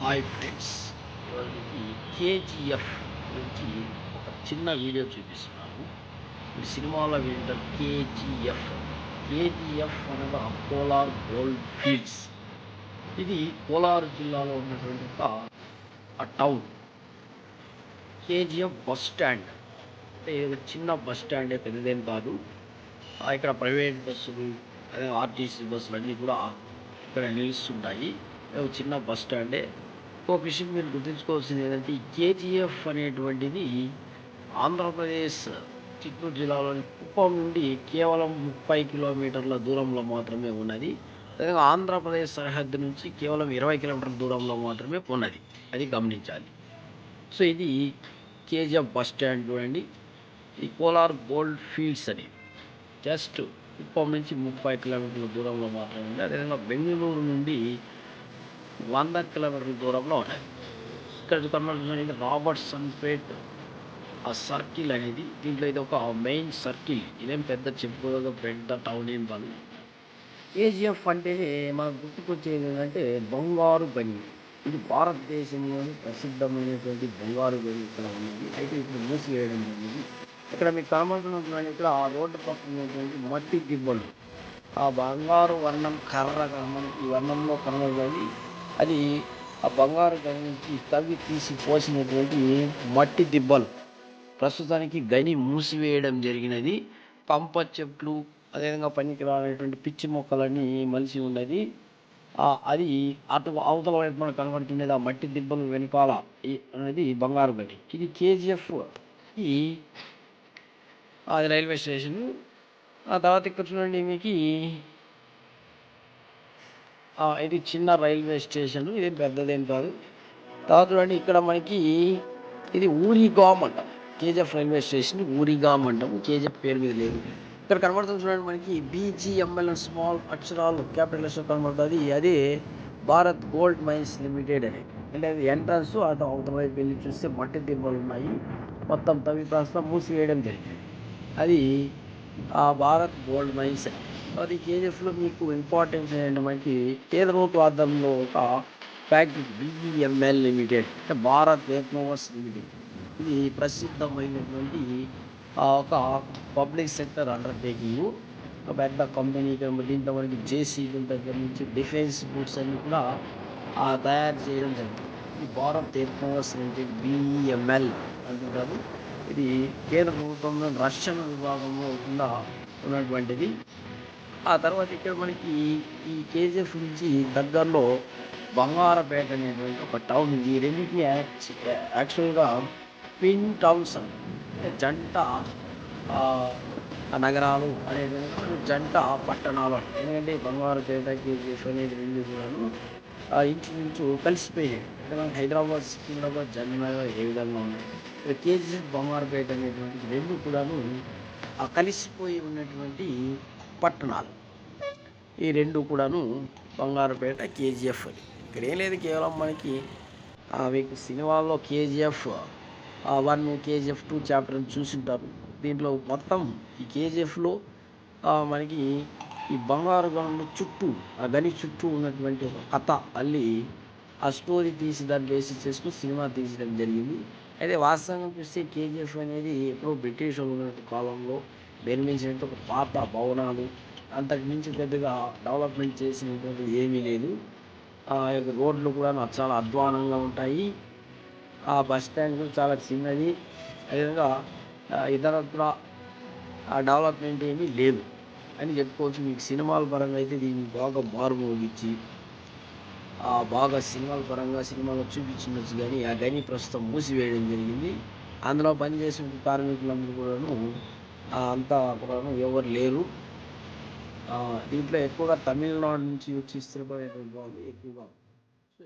Hi friends, ఈ KGF గురించి ఒక చిన్న వీడియో చూపిస్తున్నాను. ఈ సినిమాలో ఏంటంటే కేజీఎఫ్ అనగా కోలార్ గోల్డ్ ఫీల్డ్స్. ఇది కోలార్ జిల్లాలో ఉన్నటువంటి ఒక టౌన్. కేజీఎఫ్ బస్ స్టాండ్ అంటే ఇది చిన్న బస్ స్టాండే, పెద్దదేం కాదు. ఇక్కడ ప్రైవేట్ బస్సులు, అదే ఆర్టీసీ బస్సులు అన్నీ కూడా ఇక్కడ నిలుస్తుంటాయి. ఒక చిన్న బస్ స్టాండే. ఒక విషయం మీరు గుర్తుంచుకోవాల్సింది ఏంటంటే, ఈ కేజీఎఫ్ అనేటువంటిది ఆంధ్రప్రదేశ్ చిత్తూరు జిల్లాలోని కుప్పం నుండి కేవలం 30 కిలోమీటర్ల దూరంలో మాత్రమే ఉన్నది. అదేవిధంగా ఆంధ్రప్రదేశ్ సరిహద్దు నుంచి కేవలం 20 కిలోమీటర్ల దూరంలో మాత్రమే ఉన్నది. అది గమనించాలి. సో ఇది కేజీఎఫ్ బస్ స్టాండ్ చూడండి. ఈ కోలార్ గోల్డ్ ఫీల్డ్స్ అని జస్ట్ కుప్పం నుంచి 30 కిలోమీటర్ల దూరంలో మాత్రమే ఉంది. అదేవిధంగా బెంగళూరు నుండి 100 కిలోమీటర్ల దూరంలో ఉన్నది. ఇక్కడ కనబడుతున్నది రాబర్ట్సన్ పేట్ ఆ సర్కిల్ అనేది. దీంట్లో ఇది ఒక మెయిన్ సర్కిల్. ఇదేం పెద్ద చెప్పుకోదగ్గ పెద్ద టౌన్ ఏం కాదు. కేజీఎఫ్ అంటే మనకు గుర్తుకొచ్చేది ఏంటంటే బంగారు గని. ఇది భారతదేశంలోని ప్రసిద్ధమైనటువంటి బంగారు గని ఇక్కడ ఉన్నది. అయితే ఇప్పుడు మూసివేయడం జరిగింది. ఇక్కడ మీకు కనబడుతున్నటువంటి ఇక్కడ ఆ రోడ్డు పక్కన ఉన్నటువంటి మట్టి దిబ్బలు, ఆ బంగారు వర్ణం కర్ర మనకి ఈ వర్ణంలో కనబడుతుంది. అది ఆ బంగారు గని నుంచి తవ్వి తీసి పోసినటువంటి మట్టి దిబ్బలు. ప్రస్తుతానికి గని మూసివేయడం జరిగినది. పంప చెట్లు, అదేవిధంగా పనికిరానటువంటి పిచ్చి మొక్కలన్నీ మలిసి ఉన్నది. అది అటు అవతల వైపు మనకు కనబడుతున్నది ఆ మట్టి దిబ్బలు వెనకాల అనేది బంగారు గని. ఇది కేజీఎఫ్ ఈ అది రైల్వే స్టేషన్. ఆ తర్వాత ఇక్కడ చూడండి, మీకు ఇది చిన్న రైల్వే స్టేషన్, ఇది పెద్దదేం కాదు. తర్వాత చూడండి, ఇక్కడ మనకి ఇది ఊరిగాం అంటాం. కేజీఎఫ్ రైల్వే స్టేషన్ ఊరిగాం అంటాం. కేజీఎఫ్ పేరు మీద లేదు. ఇక్కడ కనబడుతుంది చూడండి, మనకి BGML స్మాల్ అక్షరాలు క్యాపిటల్ లెటర్ కనబడుతుంది. అది భారత్ గోల్డ్ మైన్స్ లిమిటెడ్ అని. అంటే అది ఎంట్రన్స్. అటు అవతల వైపు వెళ్ళి చూస్తే మట్టి దిబ్బలు ఉన్నాయి. మొత్తం తవ్వి ప్రస్తుతం మూసివేయడం జరిగింది. అది భారత్ గోల్డ్ మైన్స్ అని. అది కేజీఎఫ్లో మీకు ఇంపార్టెన్స్ ఏంటంటే, మనకి కేంద్రవాదంలో ఒక ఫ్యాక్టరీ BEML లిమిటెడ్, అంటే భారత్ ఎర్త్మోవర్స్ లిమిటెడ్. ఇది ప్రసిద్ధమైనటువంటి ఒక పబ్లిక్ సెక్టర్ అండర్టేకింగ్. ఒక పెద్ద కంపెనీ. దీంట్లో మనకి JCB దగ్గర నుంచి డిఫెన్స్ గూడ్స్ అన్ని కూడా తయారు చేయడం జరిగింది. ఇది భారత్ ఎర్త్మోవర్స్ లిమిటెడ్ BEML అంటుంటారు. ఇది కేంద్ర ప్రభుత్వంలో రక్షణ విభాగంలో కింద ఉన్నటువంటిది. ఆ తర్వాత ఇక్కడ మనకి ఈ కేజీఎఫ్ నుంచి దగ్గరలో బంగారపేట అనేటువంటి ఒక టౌన్ ఉంది. ఈ రెండింటిని యాక్చువల్గా ట్విన్ టౌన్స్ అంటే జంట నగరాలు అనేటువంటి జంట పట్టణాలు. ఎందుకంటే బంగారపేట, కేజీఎఫ్ అనేది రెండు కూడాను ఇంచుమించు కలిసిపోయాయి. అంటే మనకి హైదరాబాద్, సికింద్రాబాద్, జనగామ ఏ విధంగా ఉన్నాయి, కేజీఎఫ్ బంగారపేట అనేటువంటి రెండు కూడాను కలిసిపోయి ఉన్నటువంటి పట్టణాలు. ఈ రెండు కూడాను బంగారపేట, కేజీఎఫ్ అని. ఇక్కడ ఏం లేదు, కేవలం మనకి మీకు సినిమాల్లో KGF 1, KGF 2 చాప్టర్ చూసింటారు. దీంట్లో మొత్తం ఈ కేజీఎఫ్లో మనకి ఈ బంగారు గనుల చుట్టూ, ఆ గని చుట్టూ ఉన్నటువంటి ఒక కథ అల్లి ఆ స్టోరీ తీసి దాన్ని బేసిస్ చేసుకుని సినిమా తీసడం జరిగింది. అయితే వాస్తవంగా చూస్తే KGF అనేది ఎప్పుడో బ్రిటిష్ కాలంలో నిర్మించినట్టు ఒక పాత భవనాలు, అంతకు మించి పెద్దగా డెవలప్మెంట్ చేసినటువంటి ఏమీ లేదు. రోడ్లు కూడా చాలా అధ్వానంగా ఉంటాయి. ఆ బస్ స్టాండ్ చాలా చిన్నది. అదేవిధంగా ఇతరత్ర డెవలప్మెంట్ ఏమీ లేదు అని చెప్పుకోవచ్చు. మీకు సినిమాల పరంగా అయితే దీన్ని బాగా మారుమోగించి బాగా సినిమాల పరంగా సినిమాలో చూపించవచ్చు. కానీ ఆ గని ప్రస్తుతం మూసివేయడం జరిగింది. అందులో పనిచేసిన కార్మికులందరూ కూడాను అంతా కూడాను ఎవరు లేరు. దీంట్లో ఎక్కువగా తమిళనాడు నుంచి వచ్చి స్థిరపడేటువంటి వాళ్ళు ఎక్కువగా. సో